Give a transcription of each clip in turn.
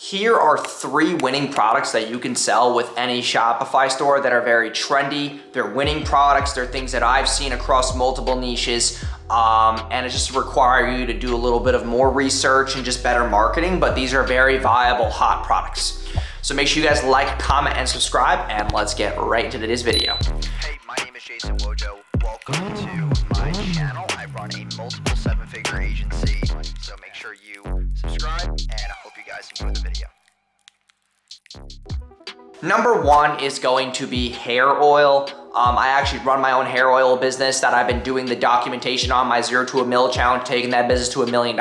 Here are 3 winning products that you can sell with any Shopify store that are very trendy. They're winning products. They're things that I've seen across multiple niches. And it just require you to do a little bit of more research and just better marketing, but these are very viable, hot products. So make sure you guys like, comment, and subscribe, and let's get right into today's video. Hey, my name is Jason Wojo. Welcome to my channel. I run a multiple 7-figure agency, so make sure you subscribe, and I hope you guys enjoy the video. Number 1 is going to be hair oil. I actually run my own hair oil business that I've been doing the documentation on, my 0 to $1 million challenge, taking that business to $1 million.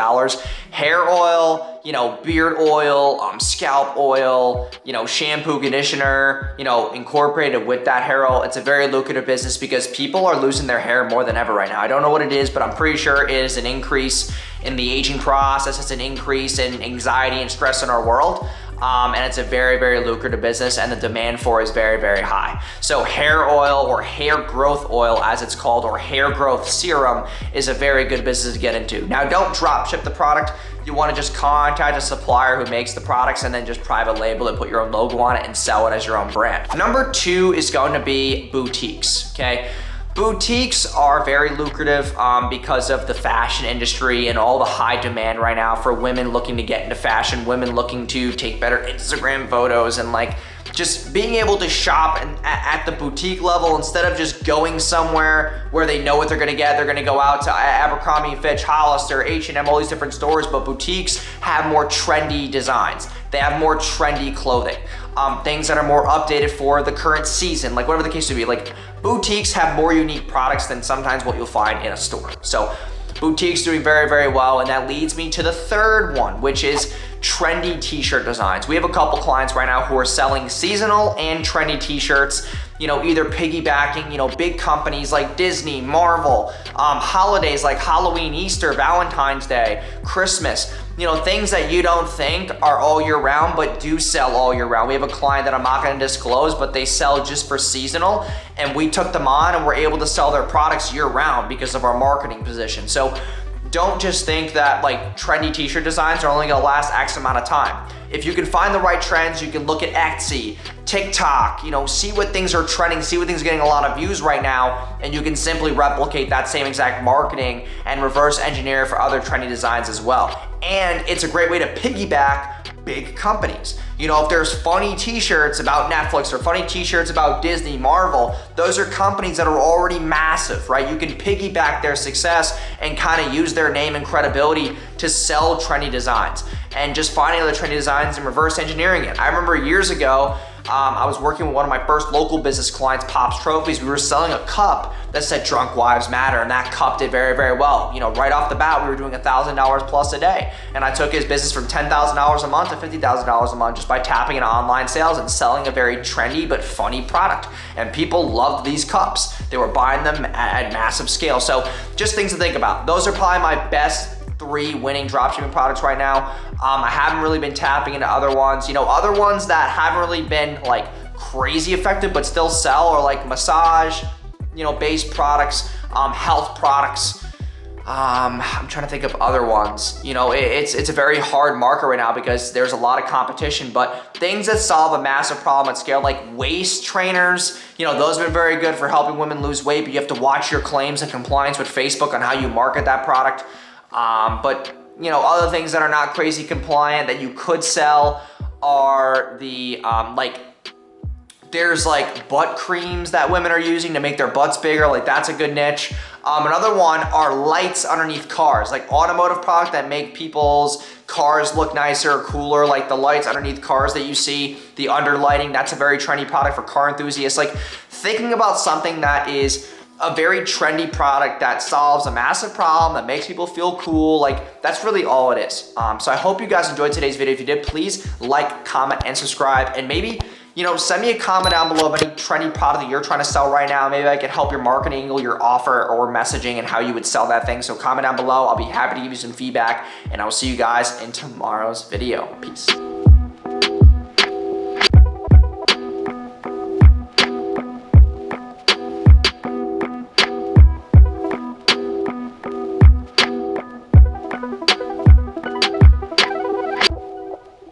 Hair oil, beard oil, scalp oil, shampoo, conditioner, incorporated with that hair oil. It's a very lucrative business because people are losing their hair more than ever right now. I don't know what it is, but I'm pretty sure it is an increase in the aging process. It's an increase in anxiety and stress in our world. And it's a very, very lucrative business, and the demand for it is very, very high. So hair oil, or hair growth oil as it's called, or hair growth serum, is a very good business to get into. Now, don't drop ship the product. You want to just contact a supplier who makes the products and then just private label it, put your own logo on it, and sell it as your own brand. Number 2 is going to be boutiques, okay? Boutiques are very lucrative because of the fashion industry and all the high demand right now for women looking to get into fashion, women looking to take better Instagram photos, and just being able to shop at the boutique level instead of just going somewhere where they know what they're gonna get. They're gonna go out to Abercrombie & Fitch, Hollister, H&M, all these different stores, but boutiques have more trendy designs. They have more trendy clothing, things that are more updated for the current season, whatever the case may be. Boutiques have more unique products than sometimes what you'll find in a store. So boutiques doing very, very well, and that leads me to the 3rd one, which is trendy t-shirt designs. We have a couple clients right now who are selling seasonal and trendy t-shirts, either piggybacking, big companies like Disney, Marvel, holidays like Halloween, Easter, Valentine's Day, Christmas, things that you don't think are all year round, but do sell all year round. We have a client that I'm not gonna disclose, but they sell just for seasonal, and we took them on and we're able to sell their products year round because of our marketing position. So don't just think that trendy t-shirt designs are only gonna last X amount of time. If you can find the right trends, you can look at Etsy, TikTok, see what things are trending, see what things are getting a lot of views right now, and you can simply replicate that same exact marketing and reverse engineer for other trendy designs as well. And it's a great way to piggyback big companies. If there's funny t-shirts about Netflix or funny t-shirts about Disney, Marvel, those are companies that are already massive, right? You can piggyback their success and kind of use their name and credibility to sell trendy designs, and just finding other trendy designs and reverse engineering it. I remember years ago, I was working with one of my first local business clients, Pops Trophies. We were selling a cup that said Drunk Wives Matter, and that cup did very, very well. Right off the bat, we were doing $1,000 plus a day. And I took his business from $10,000 a month to $50,000 a month just by tapping into online sales and selling a very trendy but funny product. And people loved these cups. They were buying them at massive scale. So just things to think about. Those are probably my best 3 winning dropshipping products right now. I haven't really been tapping into other ones. Other ones that haven't really been crazy effective but still sell are massage, based products, health products. I'm trying to think of other ones. It's a very hard market right now because there's a lot of competition, but things that solve a massive problem at scale, like waist trainers, those have been very good for helping women lose weight, but you have to watch your claims and compliance with Facebook on how you market that product. But other things that are not crazy compliant that you could sell are the there's butt creams that women are using to make their butts bigger. That's a good niche. Another one are lights underneath cars, automotive product that make people's cars look nicer or cooler, the lights underneath cars that you see, the underlighting. That's a very trendy product for car enthusiasts. Thinking about something that is a very trendy product that solves a massive problem, that makes people feel cool, that's really all it is. So I hope you guys enjoyed today's video. If you did, please like, comment, and subscribe, and maybe send me a comment down below of any trendy product that you're trying to sell right now. Maybe I can help your marketing or your offer or messaging and how you would sell that thing. So comment down below. I'll be happy to give you some feedback, and I will see you guys in tomorrow's video. Peace.